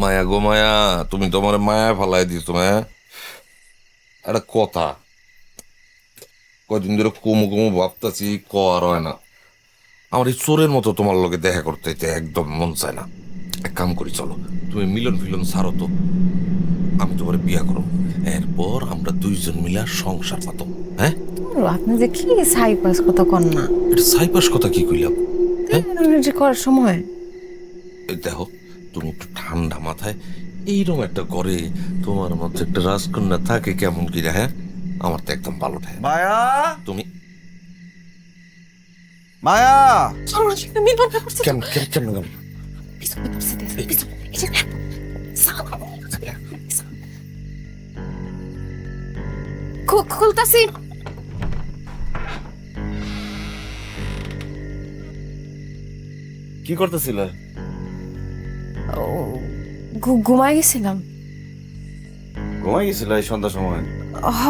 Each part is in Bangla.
মায়া গো মায়া, তুমি তোমার মায়া ফালাই দিছো। হ্যাঁ, একটা কথা কয়দিন ধরে কুমু কুমু ভাবতাছি, কর হয় না। আমার এই চোরের মতো তোমার লগে দেখা করতে একদম মন চায় না। এক কাম করি, চলো তুমি মিলন ফিলন ছাড়ো তো, আমি তোমার বিয়া করো। এরপর আমরা দুইজন মিলা সংসার পাতো। হ্যাঁ, আপনি যে কি সাইপাস কথা কন না। এটা সাইপাস কথা কি কইলাম? হ্যাঁ, যে করার সময় এই দেখো, তুমি একটু ঠান্ডা মাথায় এইরকম একটা ঘরে তোমার মধ্যে একটা রাজকন্যা থাকে কেমন কিরা? হ্যাঁ, আমার তো একদম ভালো থাকে না। মায়া, তুমি মায়া, কেমন কেমন কেমন কেমন? খুলতাছি। কি করতেছিল? ঘুমাই গেছিলাম। ঘুমাই গেছিল এই সন্ধ্যার সময়? হ,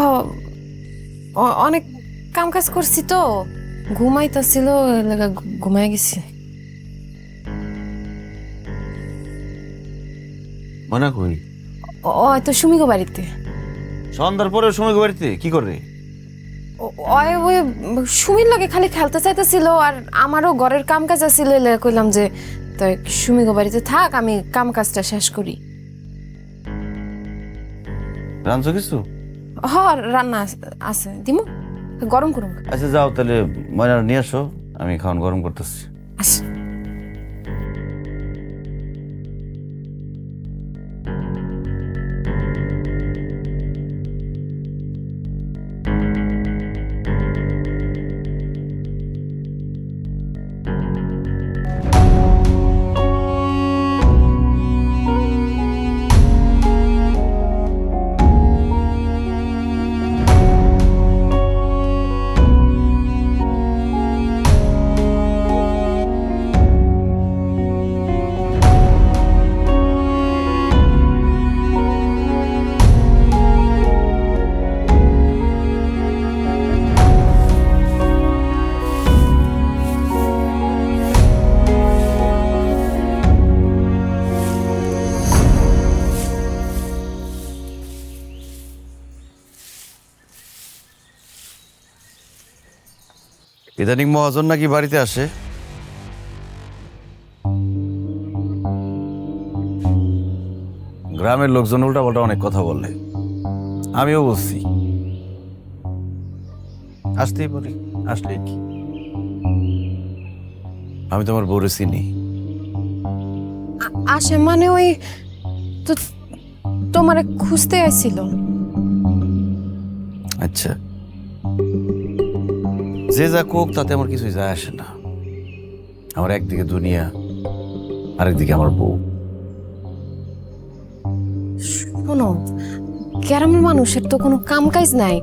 অনেক কাম কাজ করছি তো, ঘুমাইতেছিল, ঘুমাই গেছি। মনে কই ওই তো সুমিগো বাড়িতে। সন্ধ্যার পরে সময় বাড়িতে কি করে? ওই ওই সুমির লগে খালি খেলতে চাইতেছিল, আর আমারও ঘরের কাম কাজ আছিল, কইলাম যে তো সুমিগো বাড়িতে থাক, আমি কাম কাজটা শেষ করি। রাঁধছো কিছু? হ, রান্না আছে, দিমু, গরম করুন। আচ্ছা যাও তাহলে, ময়না নিয়ে আসো, আমি খাওয়ান গরম করতেছি। আচ্ছা। ইদানিং মহাজন নাকি বাড়িতে আসে? গ্রামের লোকজন উল্টাপাল্টা অনেক কথা বলে, আমিও বলছি আসতেই পারি, আসলে কি? আমি তোমার বউরে চিনি। আসে মানে ওই তো তোমারে খুঁজতে আসছিল। আচ্ছা, যে যা কোক তাতে আমার কিছুই যায় আসে না। আমার একদিকে দুনিয়া, আরেকদিকে আমার বউ। শোনো, গ্রামের মানুষের তো কোনো কাম কাজ নাই,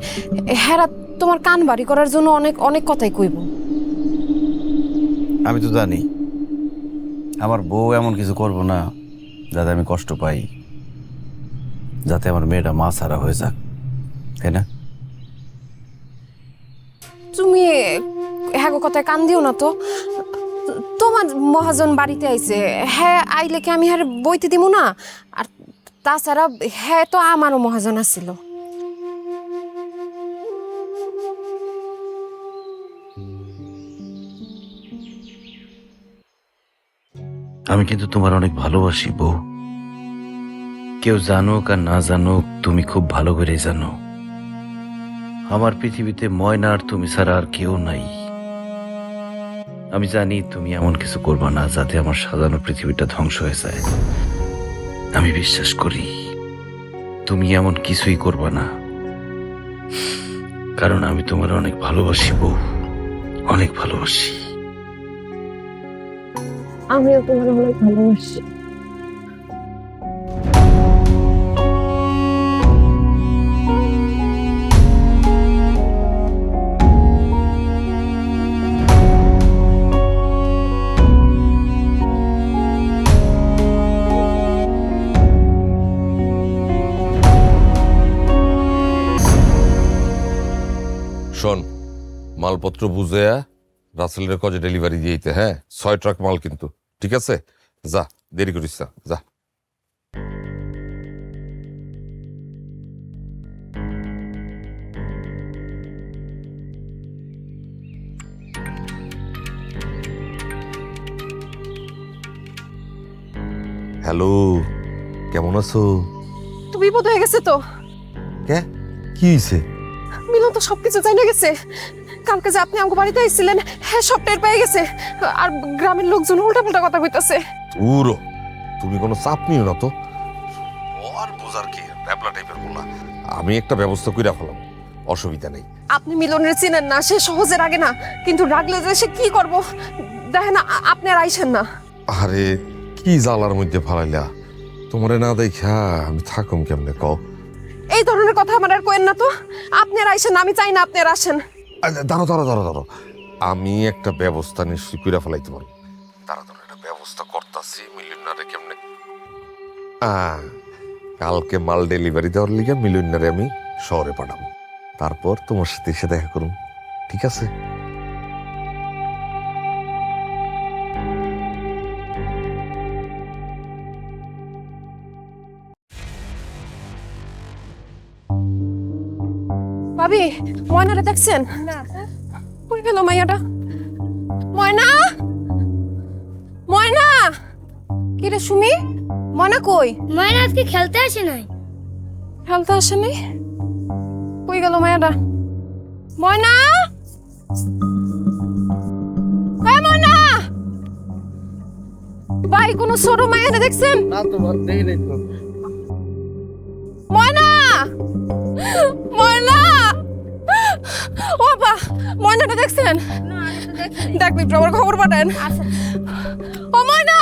হেরা তোমার কান বাড়ি করার জন্য অনেক অনেক কথাই কইব। আমি তো জানি আমার বউ এমন কিছু করব না যাতে আমি কষ্ট পাই, যাতে আমার মেয়েটা মা ছাড়া হয়ে যাক, তাই না? তুমি হ্যাঁ কথায় কান দিও না তো। তোমার মহাজন বাড়িতে আইছে, হ্যাঁ আইলে কি আমি হ্যাঁ বইতে দিব না? আর তাছাড়া হ্যাঁ তো আমারও মহাজন আছিল। আমি কিন্তু তোমার অনেক ভালোবাসি বউ। কেউ জানুক আর না জানুক, তুমি খুব ভালো করে জানো আমার পৃথিবীতে ময়না আর তুমি ছাড়া আর কেউ নাই। আমি জানি তুমি এমন কিছু করবা না যাতে আমার সাজানো পৃথিবীটা ধ্বংস হয়ে যায়। আমি বিশ্বাস করি তুমি এমন কিছুই করবা না, কারণ আমি তোমার অনেক ভালোবাসি বউ, অনেক ভালোবাসি। আমিও তোমার অনেক ভালোবাসি। শোন, মালপত্র বুঝে রাসেলের কজে ডেলিভারি দিয়েইতে। হ্যাঁ, 6 ট্রাক মাল কিন্তু, ঠিক আছে? যা, দেরি করিস না, যা। হ্যালো, কেমন আছো? তো বিপদ হয়ে গেছে তো। কে? কি হয়েছে? মিলন তো সবকিছু জানা গেছে। কালকে যে আপনি আমাকে বাড়িতে আইছিলেন, হ্যাঁ সব টের পেয়ে গেছে। আর গ্রামের লোকজন উল্টাপাল্টা কথা কইতাছে। পুরো তুমি কোনো চাপ নিও না তো। আর বোঝার কি, ব্যাবলা টাইপের বলা। আমি একটা ব্যবস্থা কইরা ফেলাম, অসুবিধা নেই। আপনি মিলনের চিনেন না, সে সহজে রাগে না, কিন্তু রাগলে যে সে কি করব দেখেন। আপনি আর আইসেন না। আরে কি জ্বালার মধ্যে ফালাইলা, তোমারে না দেখা আমি থাকুম কেমনে কও? এই ধরনের কথা আমার আর কইেন না তো। আপনি আর আইসেন না, আমি চাই না আপনি আর আসেন। দাঁড়ো দাঁড়ো দাঁড়ো দাঁড়ো, আমি একটা ব্যবস্থা নিশ্চয়ই কইরা ফেলাইতে পারি। তাড়াতাড়ি একটা ব্যবস্থা করতাছি। মিলিয়নারে কেমনে কালকে মাল ডেলিভারি দেওয়ার লিগে মিলিয়নারে আমি শহরে পাঠাবো, তারপর তোমার সাথে এসে দেখা করুন, ঠিক আছে? ভাবি, ময়নারে দেখছেন? না কই গেল মাইয়াটা? ময়না, ময়না, কি রে সুমি? ময়না কই? মায়ের আজকে খেলতে আসে নাই। খেলতে আসেনি? কই গেল মাইয়াটা? ময়না, এই ময়না, ভাই কোনো ছোট মাইয়ারে দেখছেন? না তো দেখি নাই তো। ময়না, ময়না, ও বাবা, ময়নাটা দেখছেন? না আমি তো দেখিনি। দেখ একটু আমার খবর পাঠান। আচ্ছা ও ময়না,